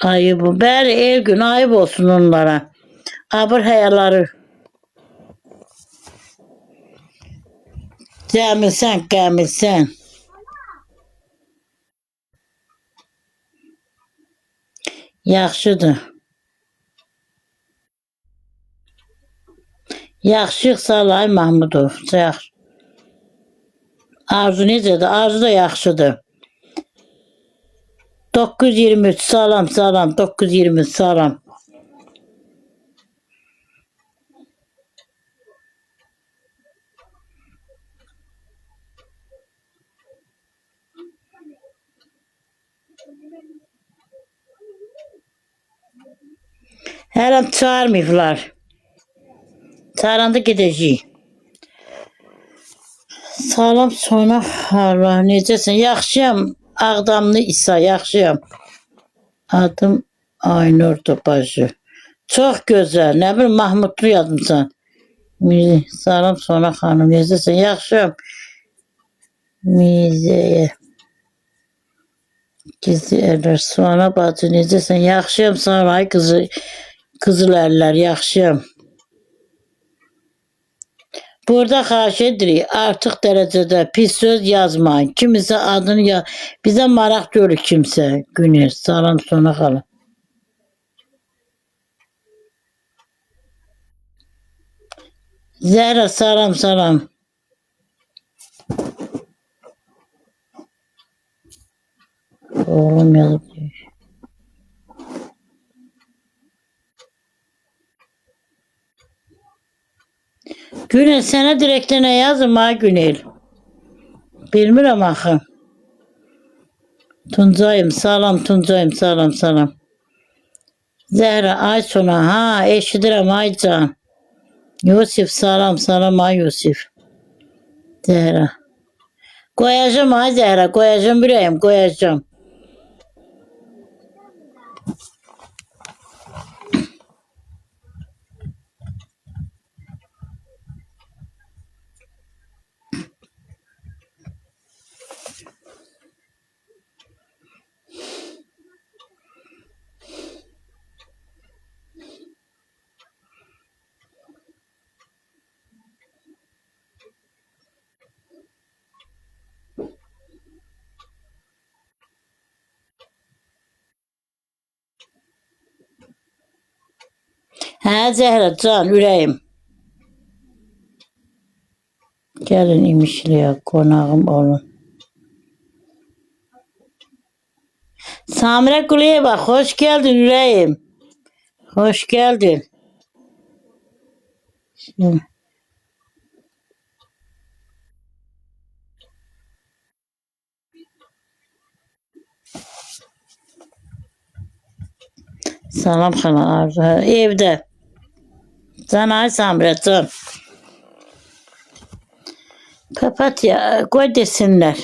Ayıp bu. Bəli, el gün ayıp olsun onlara. Abır hayaları. Cəmilsən, qəmilsən. Yaxşıdır. Yaxşıyıq Salay Mahmudov. Yaxşı. Arzu necədir? Arzu da yaxşıdır. 923 salam salam 923 salam. Hələm çağırmayıblar. Çağıranda gedəcəyik. Salam sonra Allah necəsən? Yaxşıyam. Ağdamlı İsa yaxşıyam. Adım Aynur Topacı. Çox gözəl. Nə bilim Mahmudlu yazmısan. Salam sonra xanım necəsən? Yaxşıyam. Mizəyə. Gizli ərlər. Sonra bacı necəsən? Yaxşıyam Saray qızıl ərlər. Yaxşıyam. Burada xahiş edirik, artıq dərəcədə pis söz yazmayın. Kimisə adını yaz. Bizə maraq görür kimsə. Günür. Salam sonra xalım. Zəhra salam salam. Oğlum yazıb. Günel sənə direktə nə yazım ha Günel? Bilmirəm axı. Tuncayım salam Tuncayım salam salam. Zəhra ay sona ha eşidirəm ay can. Yusif salam salam ay Yusif. Zəhra. Qoyacağım ay Zəhra qoyacağım ürəyim qoyacağım. Hə Zəhra can ürəyim. Gəlin imişliyə qonağım olun. Samirə Quliyeva hoş geldin ürəyim. Hoş geldin. Şimdi. Salam xana Arzu. Evdə. Can ay Samirə can. Papatya qoy desinlər.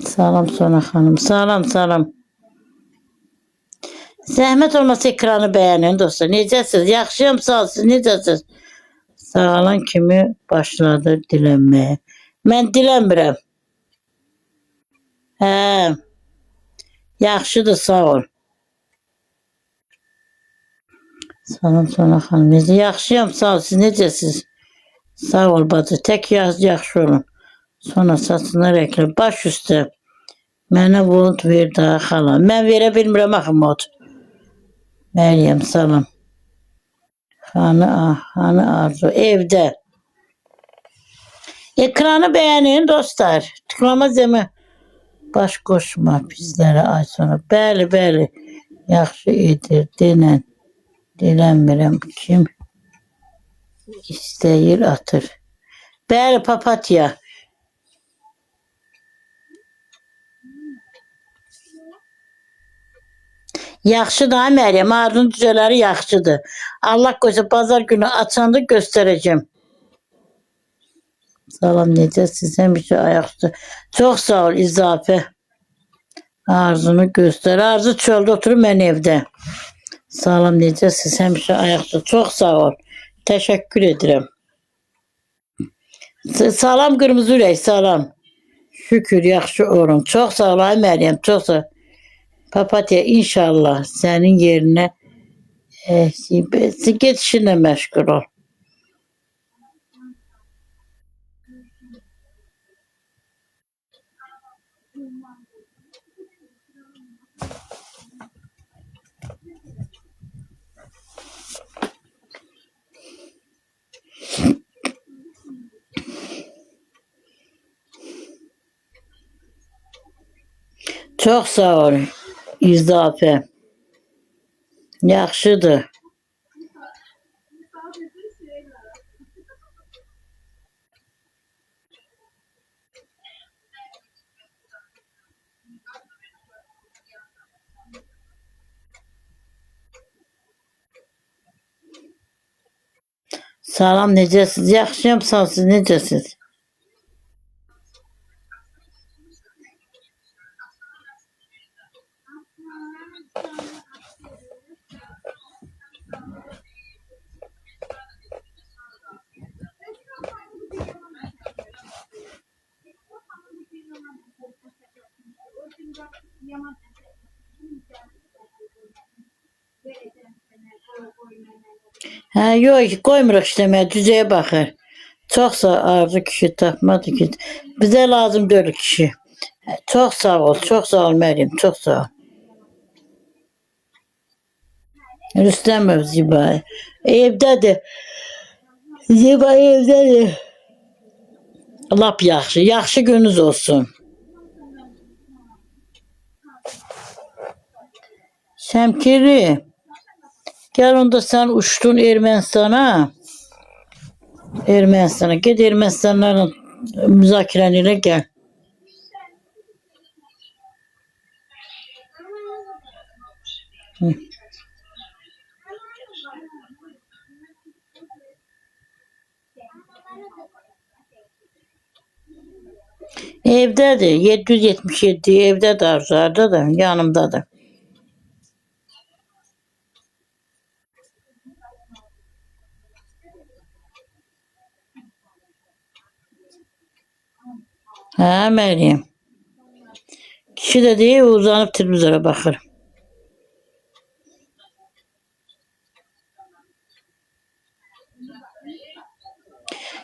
Salam Sona xanım. Salam salam. Zəhmət olmasa ekranı bəyənin dostlar. Necəsiniz? Yaxşıyam sağ olun. Siz necəsiniz? Sağalan kimi başladı dilənməyə. Mən dilənmirəm. Hə. Yaxşıdır sağ ol. Salam Sona xanım. Necə? Yaxşıyam sağ ol. Siz necəsiniz? Sağ ol bacı. Tək yaxşı olun. Sonra saçına rəklər. Baş üstə. Mənə volt ver daha xala. Mən verə bilmirəm axı mod. Məryəm salam. Hanı Arzu. Evdə. Ekranı bəyənin dostlar. Tıklama zəmi. Baş qoşma bizlərə ay sonra. Bəli, bəli. Yaxşı edir. Denən. Dilənmirəm. Kim istəyir atır. Bəli, papatya. Yaxşıdır ha Məryəm. Arzunun cücələri yaxşıdır. Allah qoysa bazar günü açanda göstərəcəm. Salam necəsiniz? Həmişə ayaqüstü. Çox sağ ol izafə. Arzunu göster. Arzu çöldə oturur, mən evdə. Salam, necəsiz? Həmişə ayaqda. Çox sağ ol. Təşəkkür edirəm. Salam qırmızı ürək, salam. Şükür, yaxşı olun. Çox sağ ol, ay Məryəm, çox sağ ol. Papatya, inşallah sənin yerinə get işinlə məşğul ol. Çox sağ ol, İzafə. Yaxşıdır. Salam, necəsiz? Yaxşıyam, sağ ol, siz necəsiz? Hə, yox, qoymuruq işləməyə, cücəyə baxır. Çox sağ Arzu kişi tapmadı ki. Bizə lazım deyil kişi. Çox sağ ol Məryəm, çox sağ ol. Rüstəmov Ziba. Evdədir. Ziba evdədir. Lap yaxşı, yaxşı gününüz olsun. Şəmkiri, gəl onda sən uçdun Ermənistana. Get Ermənistanlarla müzakirəni ilə gəl. Evdədir, 777 evdədir Arzu, hardadır, yanımdadır. Hə, Məryəm. Kişi də deyir, uzanıb televizora baxır.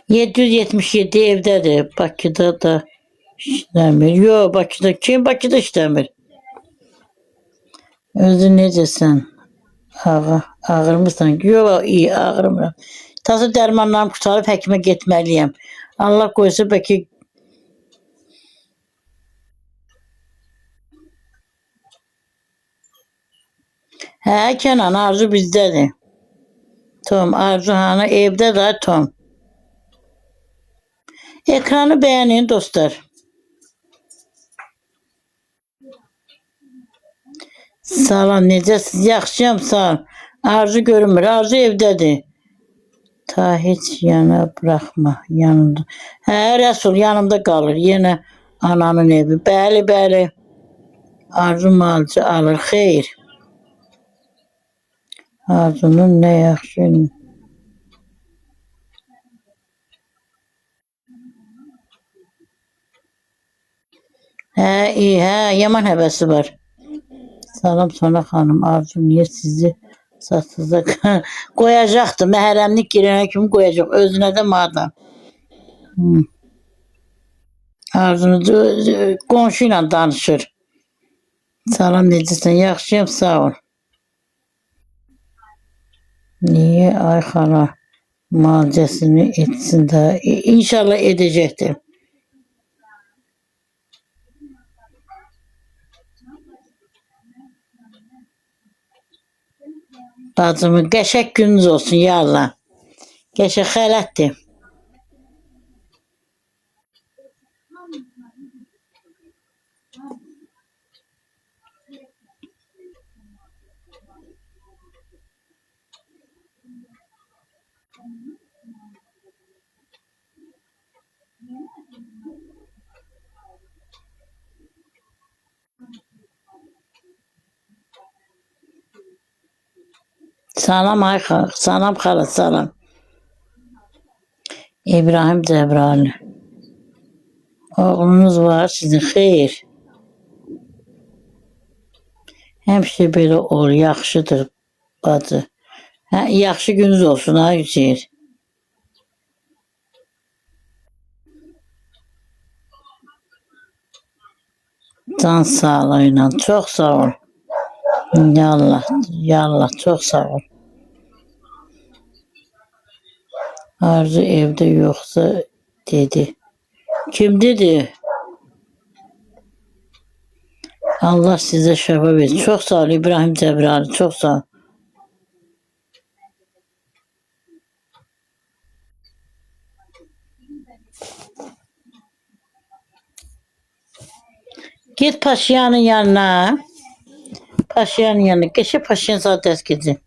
777 evdədir, Bakıda da işləmir. Yox, Bakıda, kim Bakıda işləmir? Özün necəsən? Ağırmısan? Yox, iyi, ağırmıram. Tası dərmanlarım qutarıb həkimə getməliyəm. Allah qoysa bəlkə Hə, Kənan, Arzu bizdədir. Tom, Arzu hanı? Evdədir, Tom. Ekranı bəyənin, dostlar. Salam, necəsiz? Yaxşıyam, sağ ol. Arzu görünmür, Arzu evdədir. Ta heç yana buraxma, yanımda. Hə, Rəsul yanımda qalır, yenə ananın evi. Bəli, bəli. Arzu malcı alır, xeyr. Arzunun nə yaxşı. Hə, iyi, hə, yaman həvəsi var. Salam Sona xanım, Arzu niyə sizi satsıza qoyacaqdı, məhərrəmlik girənə kimi qoyacaq, özünə də madam. Arzunu qonşu ilə danışır. Salam, necəsən? Yaxşıyam, sağ ol. Niyə ay xala müalicəsini etsin də, inşallah edəcəkdir. Bacımın qəşəng gününüz olsun, ya Allah. Qəşəng xələtdir. Salam Ayxa, salam xala, salam. İbrahim Cebrail. Oğlunuz var sizin, xeyr. Həmişə belə olur, yaxşıdır bacı. Hə, yaxşı gününüz olsun ha Hüseyin. Can sağlığıyla, çox sağ ol. Yallah, yallah, çox sağ ol. Arzu evdə yoxsa dedi. Kim dedi? Allah sizə şəfa versin. Çox sağ ol İbrahim Cəbrali, çox sağ ol. Git Paşinyanın yanına. Paşinyanın yanına. Geçe Paşinyan sana ders gidin.